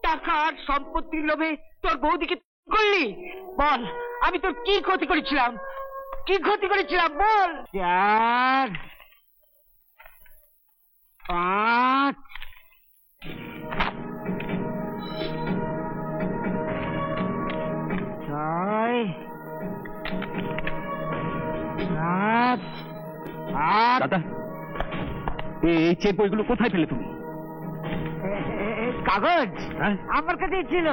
টাকার সম্পত্তির লোভে তোর বৌদিকে করলি? বল, আমি তোর কি ক্ষতি করেছিলাম? কি ক্ষতি করেছিলাম বল? 4 5 6 7 8 দাদা, এই চেক বইগুলো কোথায় পেলে তুমি? কাগজ হ্যাঁ? আমার কাছে ছিল।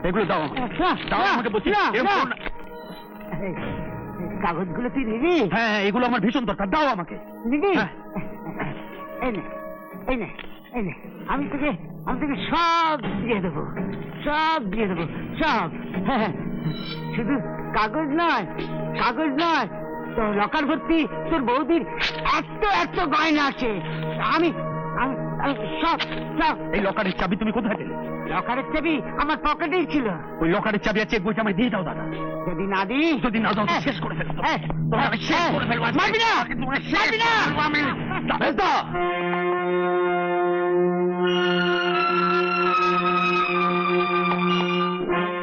এগুলো দাও আমাকে। দাও আমাকে বলছি। এরকম করো না। কাগজগুলো তুই নিবি? হ্যাঁ, এগুলো আমার ভীষণ দরকার, দাও আমাকে। নিবি? হ্যাঁ। এই নে, এই নে, এই নে। আমি তোকে সব দিয়ে দেবো, সব দিয়ে দেবো, সব। শুধু কাগজ নয়, কাগজ নয়, তোর লকার ভর্তি তোর বৌদির এত গয়না আছে। আমি আমি আমি সব সব। এই লকারের চাবি তুমি কোথায় পেলে? লকারের চাবি আমার পকেটেই ছিল। ওই লকারের চাবি আর চেক বইটা আমায় দিয়ে দাও দাদা। যদি না দিই, যদি না দাও তো শেষ করে ফেলবো। তোমাকে আমি শেষ করে ফেলবো। মারবি না, তোমাকে শেষ মারবি না। করে ফেলবো আমি। দাদা!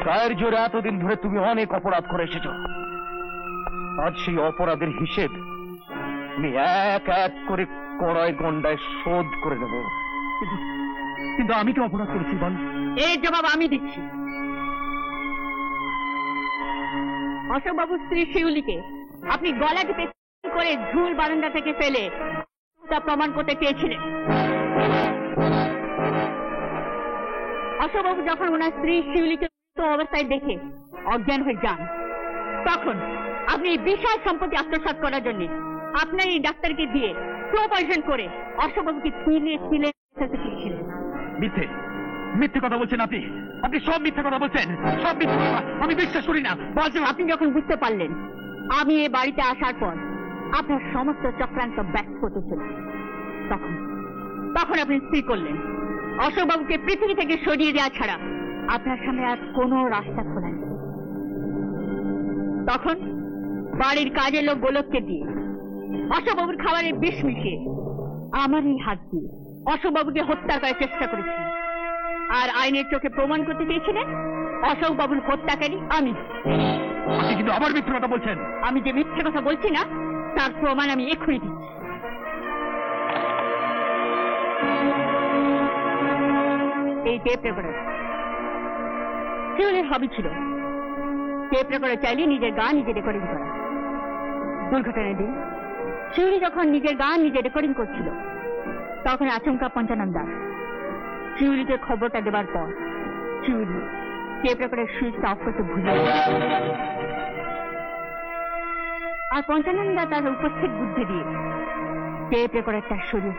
গায়ের জোরে এতদিন ধরে তুমি অনেক অপরাধ করে এসেছো। আজ সেই অপরাধের হিসেব আমি এক এক করে কড়াই গন্ডায় শোধ করে দেব। কিন্তু আমি কি অপরাধ করেছি বল? এই জবাব আমি দিচ্ছি। অশোকবাবুর স্ত্রী শিউলিকে আপনি গলা টিপে করে ঝুল বারান্দা থেকে ফেলে তা প্রমাণ করতে চেয়েছিলেন। অশোকবাবু যখন ওনার স্ত্রী শিউলিকে অবস্থায় দেখে অজ্ঞান হয়ে যান, তখন আপনি এই বিশাল সম্পত্তি আত্মসাৎ করার জন্য আপনার এই ডাক্তারকে দিয়ে প্রোপারেশন করে অশোকবাবুকে তুলে ফেলতে চেয়েছিলেন। মিথ্যে, মিথ্যে কথা বলছেন আপনি। আপনি সব মিথ্যে কথা বলছেন, সব মিথ্যে কথা। আমি বিশ্বাস করি না। বলছেন আপনি যখন বুঝতে পারলেন আমি এই বাড়িতে আসার পর আপনার সমস্ত চক্রান্ত ব্যর্থ হতে চলেছে, তখন আপনি স্থির করলেন অশোকবাবুকে পৃথিবী থেকে সরিয়ে দেওয়া ছাড়া আপনার সামনে আর কোনো রাস্তা খোলা নেই। তখন বাড়ির কাজের লোক গোলককে দিয়ে অশোকবাবুর খাবারে বিষ মিশিয়ে আমার এই হাত দিয়ে অশোকবাবুকে হত্যা করার চেষ্টা করেছিলেন। আর আইনের চোখে প্রমাণ করতে চেয়েছিলেন অশোকবাবুর হত্যাকারী আমি। আপনি কিন্তু আবার মিথ্যে কথা বলছেন। আমি যে মিথ্যে কথা বলছি না তার প্রমাণ আমি এক্ষুনি দিচ্ছি। এই টেপ রেকর্ডার শিউলির হবি ছিল টেপ রেকর্ডার চাইলে নিজের গান নিজে রেকর্ডিং করা। দুর্ঘটনার দিন শিউলি যখন নিজের গান নিজে রেকর্ডিং করছিল তখন আচমকা পঞ্চানন দাস শিউলিকে খবরটা দেবার পর শিউলি টেপ রেকর্ডার সুইচটা অফ করতে ভুলে আর পঞ্চানন দা তার উপস্থিত বুদ্ধি দিয়ে টেপ রেকর্ডারটা সরিয়ে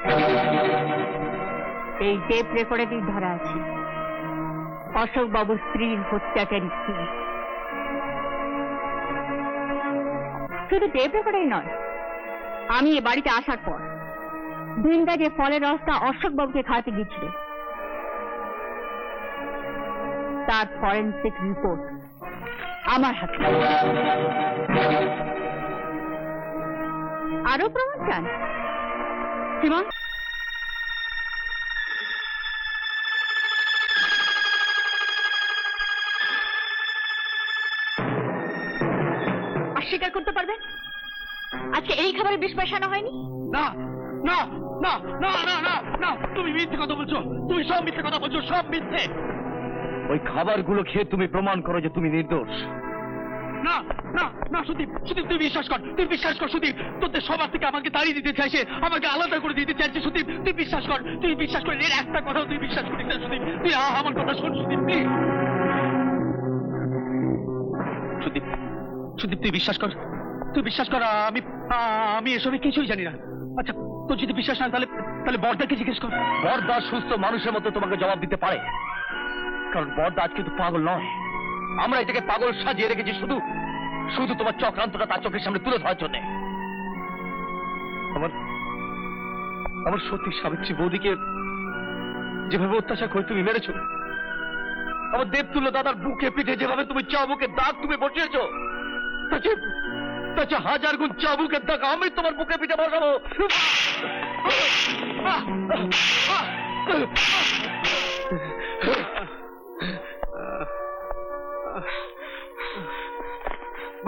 এই টেপ রেকর্ডারই ধরা আছে অশোকবাবুর স্ত্রীর হত্যাকারী। শুধু টেপ রেকর্ডারই নয়, আমি এ বাড়িতে আসার পর দিনটা যে ফলের রসটা অশোকবাবুকে খাওয়াতে গিয়েছিল তার ফরেন্সিক রিপোর্ট আমার হাতে। আরো প্রমাণ চান সীমা? অস্বীকার করতে পারবেন আজকে এই খাবারে বিষ মেশানো হয়নি? না না না না না না না, তুমি মিথ্যে কথা বলছো। তুমি সব মিথ্যে কথা বলছো, সব মিথ্যে। ওই খাবারগুলো খেয়ে তুমি প্রমাণ করো যে তুমি নির্দোষ। না না না সুদীপ, সুদীপ তুই বিশ্বাস কর, তুই বিশ্বাস কর সুদীপ। তোদের সবার থেকে আমাকে তাড়িয়ে দিতে চাইছে, আমাকে আলাদা করে দিতে চাইছে সুদীপ। তুই বিশ্বাস কর, তুই বিশ্বাস কর। এর একটা কথাও তুই বিশ্বাস করিস না সুদীপ। তুই আমার কথা শোন সুদীপ, প্লিজ। সুদীপ, সুদীপ তুই বিশ্বাস কর, তুই বিশ্বাস কর। আমি এসবে কিছুই জানি না। আচ্ছা তোর যদি বিশ্বাস না তাহলে বড়দাকে জিজ্ঞেস কর। বড়দা সুস্থ মানুষের মতো তোমাকে জবাব দিতে পারে, কারণ বড়দা আজ কিন্তু পাগল নয়। আমরা এটাকে পাগল সাজিয়ে রেখেছি শুধু শুধু তোমার চক্রান্তটা তার চোখের সামনে তুলে ধরার জন্য। আমার সত্যি সাবিত্রী বৌদিকে যেভাবে অত্যাচার করে তুমি মেরেছো, আমার দেবতুল্য দাদার বুকে পিঠে যেভাবে তুমি চাবুকের দাগ তুমি বসিয়েছো, তাছে 1000 গুণ চাবুকের দাগ আমি তোমার বুকে পিঠে বসাবো।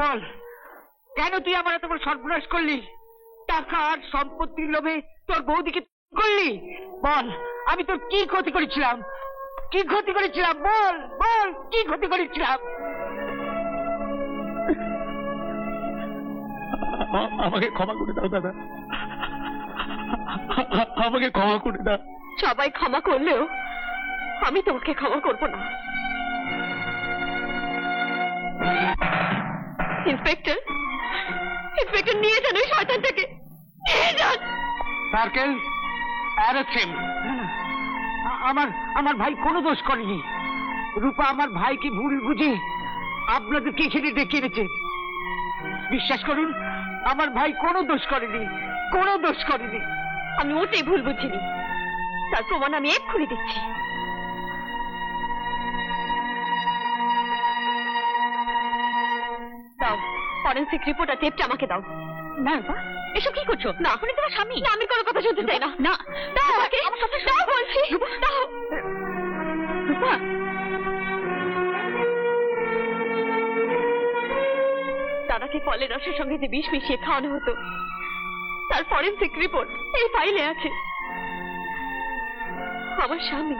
বল, কেন তুই আমার এত বড় সর্বনাশ করলি? টাকা আর সম্পত্তির লোভে তোর বৌদিকে করলি? বল, আমি তোর কি ক্ষতি করেছিলাম? কি ক্ষতি করেছিলাম? বল বল, কি ক্ষতি করেছিলাম? আমাকে ক্ষমা করে দাও দাদা, আমাকে ক্ষমা করে দাও। সবাই ক্ষমা করলেও আমি তোমাকে ক্ষমা করব না। ইন্সপেক্টর, ইন্সপেক্টর নিয়ে যান ওই শয়তানটাকে, নিয়ে যান। Circle, arrest him. আমার আমার ভাই কোনো দোষ করেনি। রূপা আমার ভাইকে ভুল বুঝে আপনাদেরকে এখানে ডেকে এনেছে। বিশ্বাস করুন, আমার ভাই কোনো দোষ করেনি, কোনো দোষ করেনি। আমি মোটেই ভুল বুঝিনি, তার প্রমাণ আমি এক্ষুনি দিচ্ছি। দাও ফরেন্সিক রিপোর্ট আর টেপটা আমাকে দাও। না রূপা, এসব কি করছো? না আপনি তোমার স্বামী। না, আমি কোনো কথা শুনতে চাই না। না দাও আমাকে, দাও বলছি, দাও। রূপা, দাদাকে ফলের রসের সঙ্গে যে বিষ মিশিয়ে খাওয়ানো হতো তার ফরেন্সিক রিপোর্ট এই ফাইলে আছে। আমার স্বামী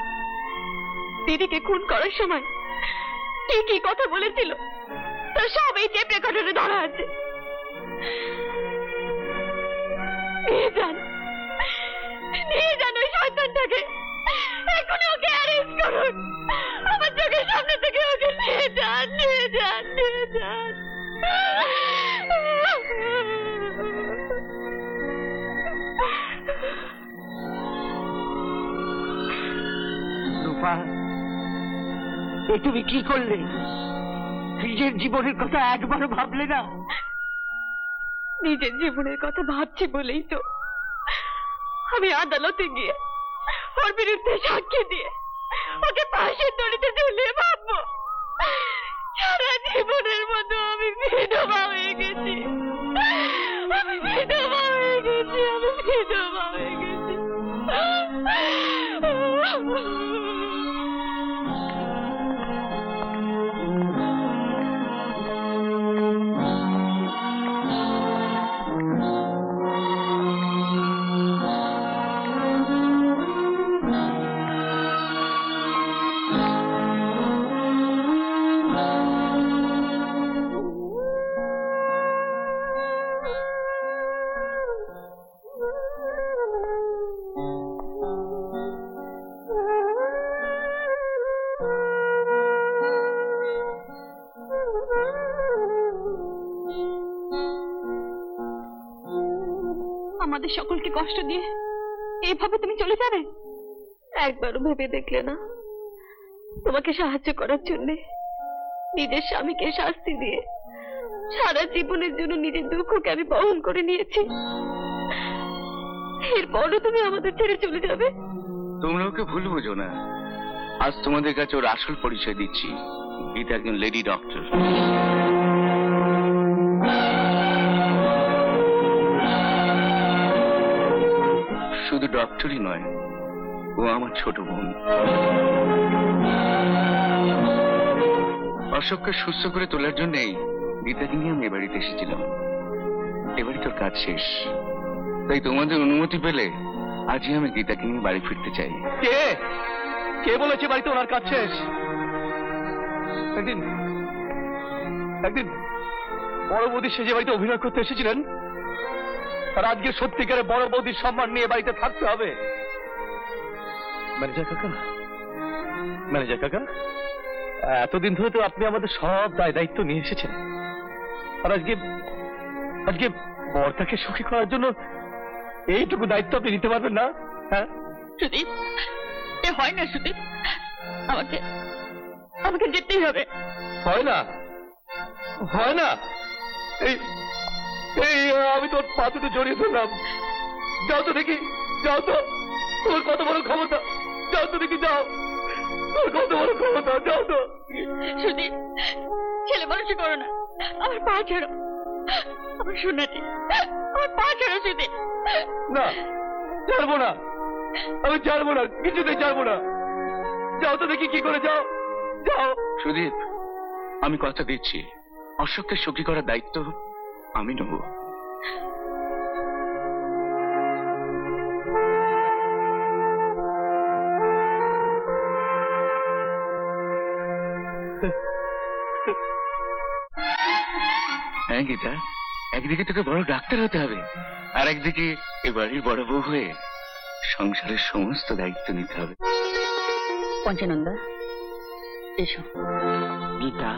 দিদিকে খুন করার সময় কি কি কথা বলেছিল তার সব এই টেপ রেকর্ডারে ধরা আছে। নিয়ে যান, নিয়ে যান ওই শয়তানটাকে, এখনই ওকে অ্যারেস্ট করুন। আমার চোখের সামনে থেকে ওকে নিয়ে যান, নিয়ে যান, নিয়ে যান। রূপা, এ তুমি কি করলে? নিজের জীবনের কথা একবারও ভাবলে না? নিজের জীবনের কথা ভাবছি বলেই তো আমি আদালতে গিয়ে ওর বিরুদ্ধে সাক্ষী দিয়ে ওকে ফাঁসির দড়িতে ঝুলিয়ে ভাববো সারা জীবনের মতো আমি বিধবা হয়ে গেছি, আমি বিধবা হয়ে গেছি, আমি বিধবা হয়ে গেছি। আমাদের সকলকে কষ্ট দিয়ে এইভাবে তুমি চলে যাবে? একবারও ভেবে দেখলে না তোমাকে সাহায্য করার জন্য নিজের স্বামীকে শাস্তি দিয়ে সারা জীবনের জন্য নিজের দুঃখকে আমি বহন করে নিয়েছি, এরপরও তুমি আমাদের ছেড়ে চলে যাবে? তোমরা ওকে ভুল বোঝো না। আজ তোমাদের কাছে ওর আসল পরিচয় দিচ্ছি। গীতা একজন লেডি ডক্টর। শুধু ডক্টরই নয়, ও আমার ছোট বোন। অশোককে সুস্থ করে তোলার জন্যই গীতাকে নিয়ে আমি এবাড়িতে এসেছিলাম। এবারে তোর কাজ শেষ, তাই তোমাদের অনুমতি পেলে আজই আমি গীতাকে নিয়ে বাড়ি ফিরতে চাই। কে কে বলেছে বাড়িতে ওনার কাজ শেষ? একদিন একদিন বড় বৌদি সেজে বাড়িতে অভিনয় করতে এসেছিলেন, আর আজকে সত্যিকারে বড় বৌদির সম্মান নিয়ে বাড়িতে থাকতে হবে। ম্যানেজার কাকা, ম্যানেজার কাকা, এতদিন ধরে তো আপনি আমাদের সব দায় দায়িত্ব নিয়ে এসেছেন, আর আজকে আজকে বরটাকে সুখী করার জন্য এইটুকু দায়িত্ব আপনি নিতে পারবেন না? হ্যাঁ সুদীপ, এ হয় না সুদীপ, আমাকে আমাকে যেতেই হবে। হয় না, হয় না। এই এই আমি তোর পা দুটো জড়িয়ে ধরলাম। যাও তো দেখি, যাও তো, তোর কত বড় ক্ষমতা, যাও তো দেখি, যাও, তোর কত বড় ক্ষমতা, যাও তো। সুদীপ, ছেলে মানুষই করো না, আমার পা ছাড়ো, আমার সোনাটি, আমার পা ছাড়ো সুদীপ। না, ছাড়বো না, আমি ছাড়বো না, কিছুতেই ছাড়বো না। যাও তো দেখি কি করে, যাও, যাও। সুদীপ, আমি কথা দিচ্ছি, অশোককে সুখী করার দায়িত্ব আমি নেব। হ্যাঁ গীতা, একদিকে তোকে বড় ডাক্তার হতে হবে, আর একদিকে এ বাড়ির বড় বউ হয়ে সংসারের সমস্ত দায়িত্ব নিতে হবে। পঞ্চানন্দা এসো। গীতা,